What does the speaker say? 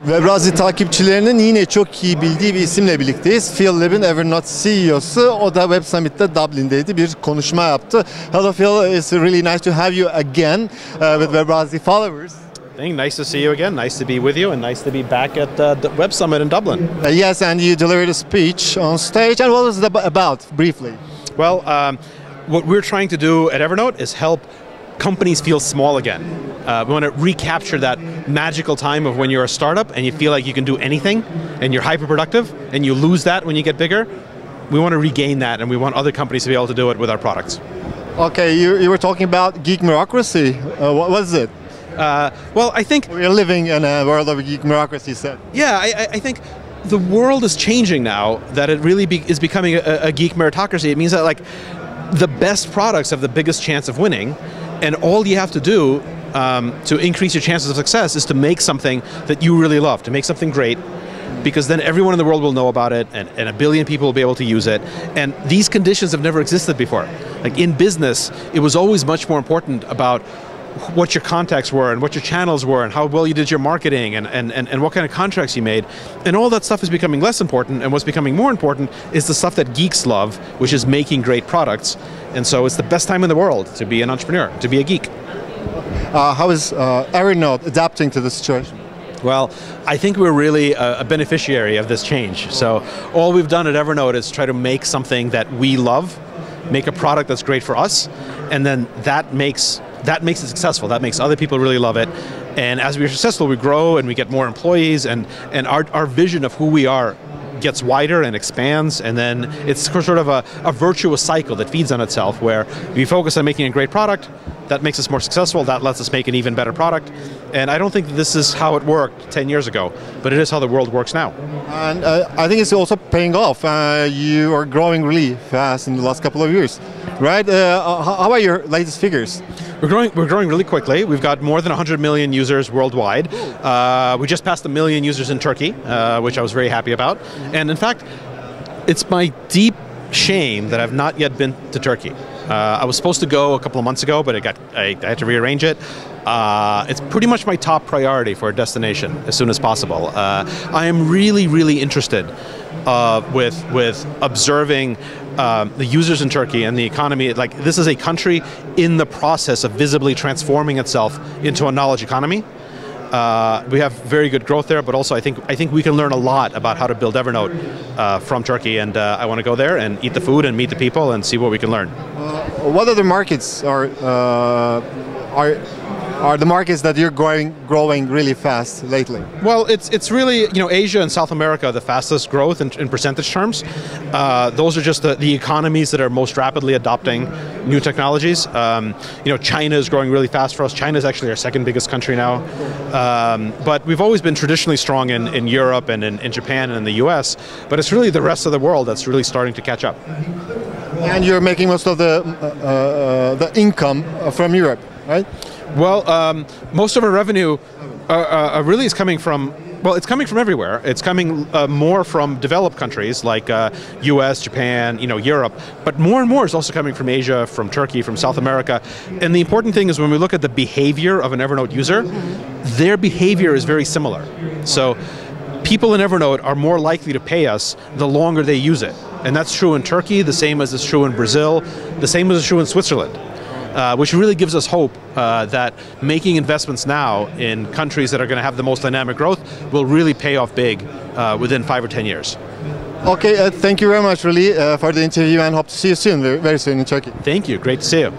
Webrazzi takipçilerinin yine çok iyi bildiği bir isimle birlikteyiz. Phil Libin, Evernote CEO'su. O da Web Summit'te Dublin'deydi, bir konuşma yaptı. Hello Phil, it's really nice to have you again with Webrazzi followers. Nice to see you again. Nice to be with you, and nice to be back at the Web Summit in Dublin. Yes, and you delivered a speech on stage. And what was it about, briefly? Well, what we're trying to do at Evernote is help companies feel small again. We want to recapture that magical time of when you're a startup and you feel like you can do anything and you're hyper productive and you lose that when you get bigger. We want to regain that, and we want other companies to be able to do it with our products. Okay, you were talking about geek bureaucracy. What was it? Well, I think we're living in a world of geek bureaucracy. Yeah, I think the world is changing now, that it really is becoming a geek meritocracy. It means that like the best products have the biggest chance of winning, and all you have to do to increase your chances of success is to make something that you really love, to make something great, because then everyone in the world will know about it, and a billion people will be able to use it. And these conditions have never existed before. Like in business, it was always much more important about what your contacts were and what your channels were and how well you did your marketing and what kind of contracts you made. And all that stuff is becoming less important, and what's becoming more important is the stuff that geeks love, which is making great products. And so it's the best time in the world to be an entrepreneur, to be a geek. How is Evernote adapting to the situation? Well, I think we're really a beneficiary of this change. So all we've done at Evernote is try to make something that we love, make a product that's great for us, and then that makes it successful. That makes other people really love it. And as we're successful, we grow and we get more employees, and our vision of who we are gets wider and expands, and then it's sort of a virtuous cycle that feeds on itself, where we focus on making a great product, that makes us more successful, that lets us make an even better product. And I don't think this is how it worked 10 years ago, but it is how the world works now. And I think it's also paying off. You are growing really fast in the last couple of years, right? How are your latest figures? We're growing really quickly. We've got more than 100 million users worldwide. We just passed 1 million users in Turkey, which I was very happy about. And in fact, it's my deep shame that I've not yet been to Turkey. I was supposed to go a couple of months ago, but I had to rearrange it. It's pretty much my top priority for a destination as soon as possible. I am really, really interested with observing the users in Turkey and the economy. Like, this is a country in the process of visibly transforming itself into a knowledge economy. We have very good growth there, but also I think we can learn a lot about how to build Evernote from Turkey, and I want to go there and eat the food and meet the people and see what we can learn. What other markets are the markets that you're growing really fast lately? Well, it's really, Asia and South America are the fastest growth in percentage terms. Those are just the economies that are most rapidly adopting new technologies. China is growing really fast for us. China is actually our second biggest country now. But we've always been traditionally strong in Europe and in Japan and in the US, but it's really the rest of the world that's really starting to catch up. And you're making most of the income from Europe, right? Well, most of our revenue really is coming from, it's coming from everywhere. It's coming more from developed countries like US, Japan, Europe, but more and more is also coming from Asia, from Turkey, from South America. And the important thing is, when we look at the behavior of an Evernote user, their behavior is very similar. So people in Evernote are more likely to pay us the longer they use it. And that's true in Turkey, the same as is true in Brazil, the same as is true in Switzerland. Which really gives us hope that making investments now in countries that are going to have the most dynamic growth will really pay off big within 5 or 10 years. Okay, thank you very much, really, for the interview, and hope to see you soon, very soon in Turkey. Thank you. Great to see you.